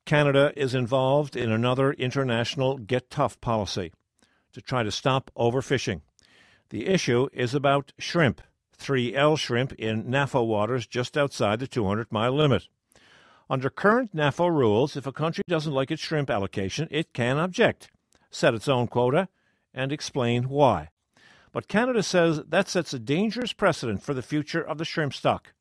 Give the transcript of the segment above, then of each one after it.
Canada is involved in another international get tough policy to try to stop overfishing. The issue is about shrimp, 3L shrimp in NAFO waters just outside the 200-mile limit. Under current NAFO rules, if a country doesn't like its shrimp allocation, it can object, set its own quota, and explain why. But Canada says that sets a dangerous precedent for the future of the shrimp stock.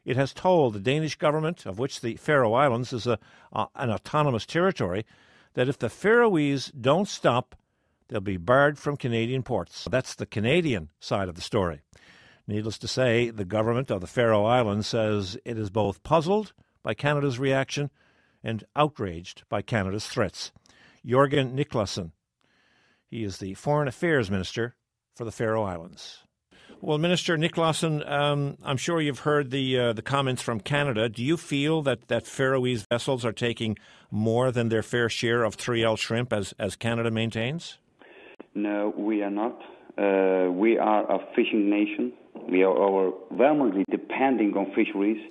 It has told the Danish government, of which the Faroe Islands is an autonomous territory, that if the Faroese don't stop, they'll be barred from Canadian ports. That's the Canadian side of the story. Needless to say, the government of the Faroe Islands says it is both puzzled by Canada's reaction and outraged by Canada's threats. Jørgen NIclasen, he is the Foreign Affairs Minister for the Faroe Islands. Well, Minister NIclasen, I'm sure you've heard the comments from Canada. Do you feel that Faroese vessels are taking more than their fair share of 3L shrimp, as Canada maintains? No, we are not. We are a fishing nation. We are overwhelmingly depending on fisheries,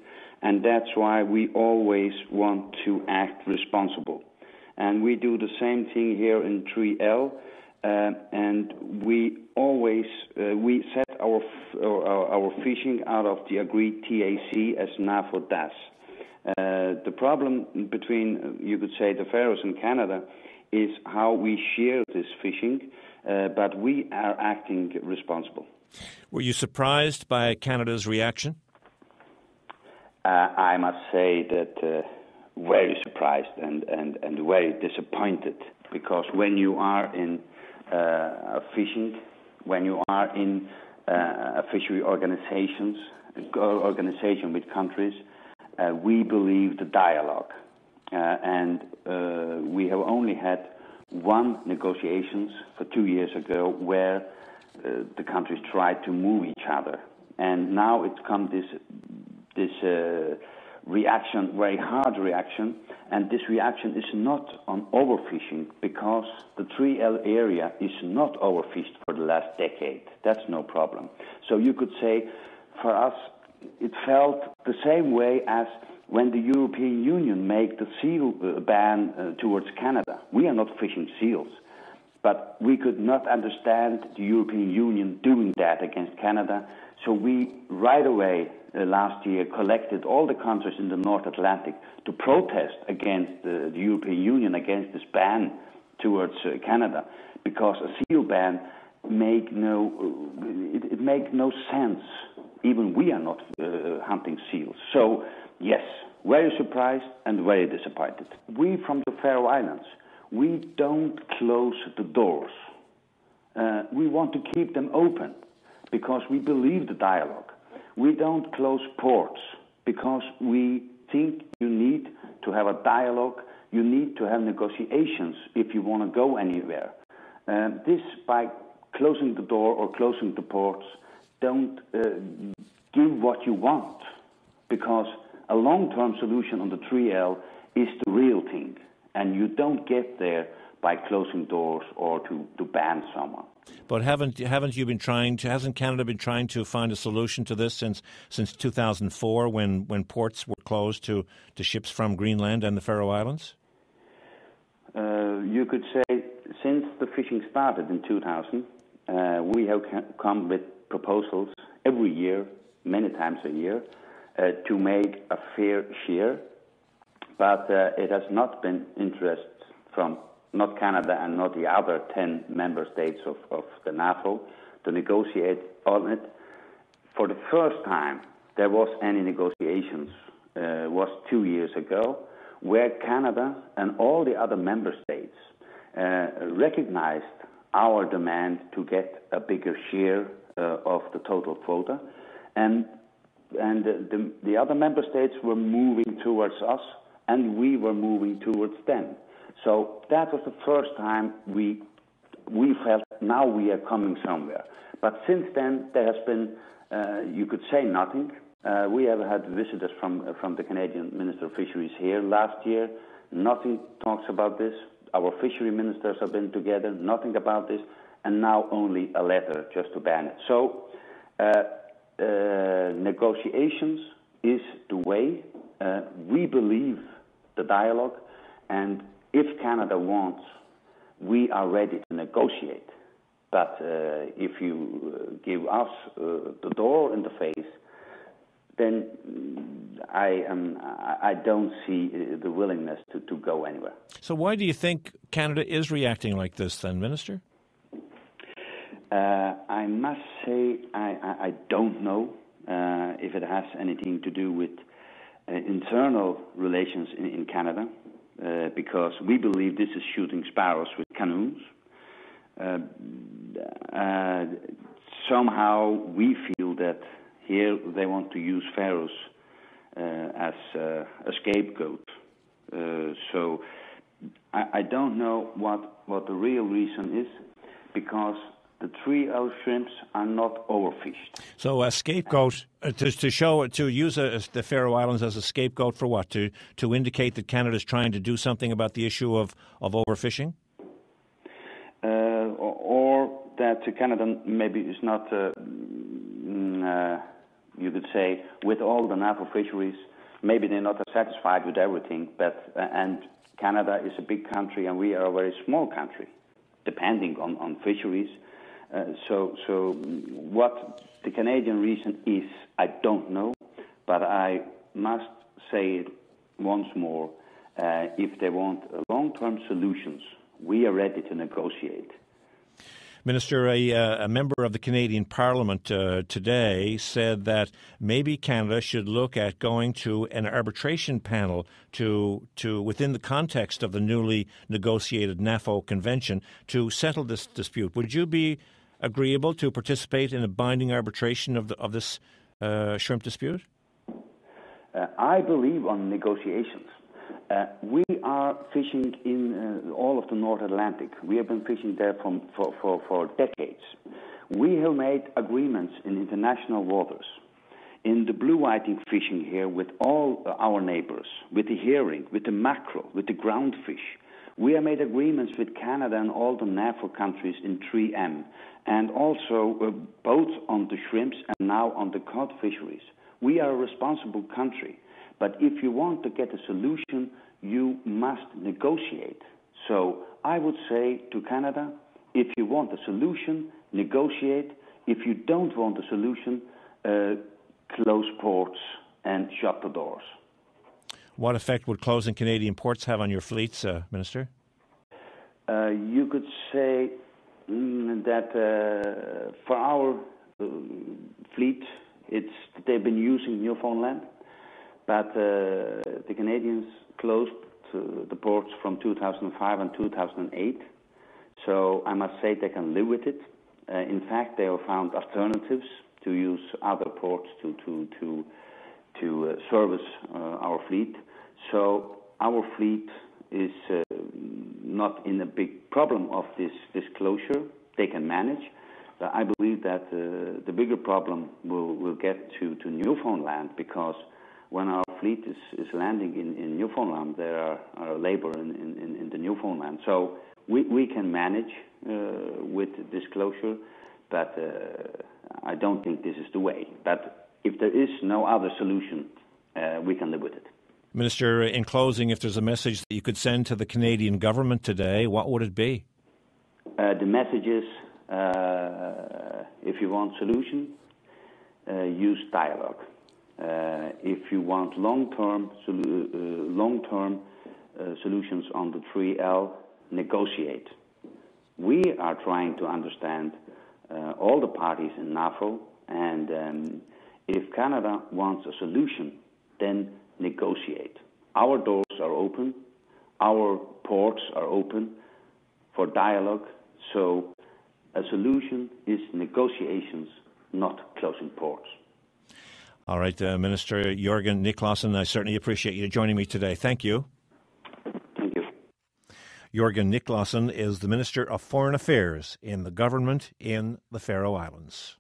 and that's why we always want to act responsible. And we do the same thing here in 3L. And we always we set our fishing out of the agreed TAC as NAFO does. The problem between, you could say, the Faroes and Canada is how we share this fishing, but we are acting responsible. Were you surprised by Canada's reaction? I must say that very surprised and very disappointed, because when you are in fishing, when you are in a fishery organization with countries, we believe the dialogue. And we have only had one negotiations for 2 years ago where the countries tried to move each other. And now it's come this reaction, very hard reaction, and this reaction is not on overfishing, because the 3L area is not overfished for the last decade. That's no problem. So you could say, for us, it felt the same way as when the European Union made the seal ban towards Canada. We are not fishing seals, but we could not understand the European Union doing that against Canada. So we right away last year collected all the countries in the North Atlantic to protest against the European Union, against this ban towards Canada, because a seal ban make no sense. Even we are not hunting seals. So yes, very surprised and very disappointed. We from the Faroe Islands, we don't close the doors. We want to keep them open because we believe the dialogue. We don't close ports because we think you need to have a dialogue, you need to have negotiations if you want to go anywhere. This, by closing the door or closing the ports, don't give what you want, because a long-term solution on the 3L is the real thing, and you don't get there by closing doors or to ban someone. But hasn't Canada been trying to find a solution to this since 2004, when ports were closed to ships from Greenland and the Faroe Islands? You could say since the fishing started in 2000, we have come with proposals every year, many times a year, to make a fair share, but it has not been interest from not Canada and not the other 10 member states of the NAFO to negotiate on it. For the first time there was any negotiations was 2 years ago, where Canada and all the other member states recognized our demand to get a bigger share of the total quota, and the other member states were moving towards us, and we were moving towards them. So that was the first time we felt now we are coming somewhere. But since then there has been, you could say, nothing. We have had visitors from the Canadian Minister of Fisheries here last year. Nothing talks about this. Our fishery ministers have been together, nothing about this, and now only a letter just to ban it. So negotiations is the way. We believe the dialogue, and if Canada wants, we are ready to negotiate. But if you give us the door in the face, then I don't see the willingness to go anywhere. So why do you think Canada is reacting like this then, Minister? I must say I don't know if it has anything to do with internal relations in Canada, because we believe this is shooting sparrows with canoes. Somehow we feel that here they want to use Faroes as a scapegoat. So I don't know what the real reason is, because the 3L shrimps are not overfished. So a scapegoat, to use the Faroe Islands as a scapegoat for what? To indicate that Canada is trying to do something about the issue of overfishing? Or that Canada maybe is not, you could say, with all the NAFO fisheries, maybe they're not satisfied with everything, and Canada is a big country and we are a very small country, depending on fisheries. So what the Canadian reason is, I don't know, but I must say it once more, if they want long-term solutions, we are ready to negotiate. Minister, a member of the Canadian Parliament today said that maybe Canada should look at going to an arbitration panel to within the context of the newly negotiated NAFO convention to settle this dispute. Would you be agreeable to participate in a binding arbitration of this shrimp dispute? I believe on negotiations. We are fishing in all of the North Atlantic. We have been fishing there for decades. We have made agreements in international waters, in the blue whiting fishing here with all our neighbors, with the herring, with the mackerel, with the groundfish. We have made agreements with Canada and all the NAFO countries in 3M, and also both on the shrimps and now on the cod fisheries. We are a responsible country. But if you want to get a solution, you must negotiate. So I would say to Canada, if you want a solution, negotiate. If you don't want a solution, close ports and shut the doors. What effect would closing Canadian ports have on your fleets, Minister? You could say that for our fleet, they've been using Newfoundland. But the Canadians closed the ports from 2005 and 2008. So I must say they can live with it. In fact, they have found alternatives to use other ports to service our fleet. So our fleet is not in a big problem of this closure. They can manage. I believe that the bigger problem will get to Newfoundland, because when our fleet is landing in Newfoundland, there are labor in the Newfoundland. So we can manage with this closure, but I don't think this is the way. But if there is no other solution, we can live with it. Minister, in closing, if there's a message that you could send to the Canadian government today, what would it be? The message is, if you want solution, use dialogue. If you want long-term solutions on the 3L, negotiate. We are trying to understand all the parties in NAFO, and if Canada wants a solution, then negotiate. Our doors are open, our ports are open for dialogue, so a solution is negotiations, not closing ports. All right, Minister Jørgen NIclasen, I certainly appreciate you joining me today. Thank you. Thank you. Jørgen NIclasen is the Minister of Foreign Affairs in the government in the Faroe Islands.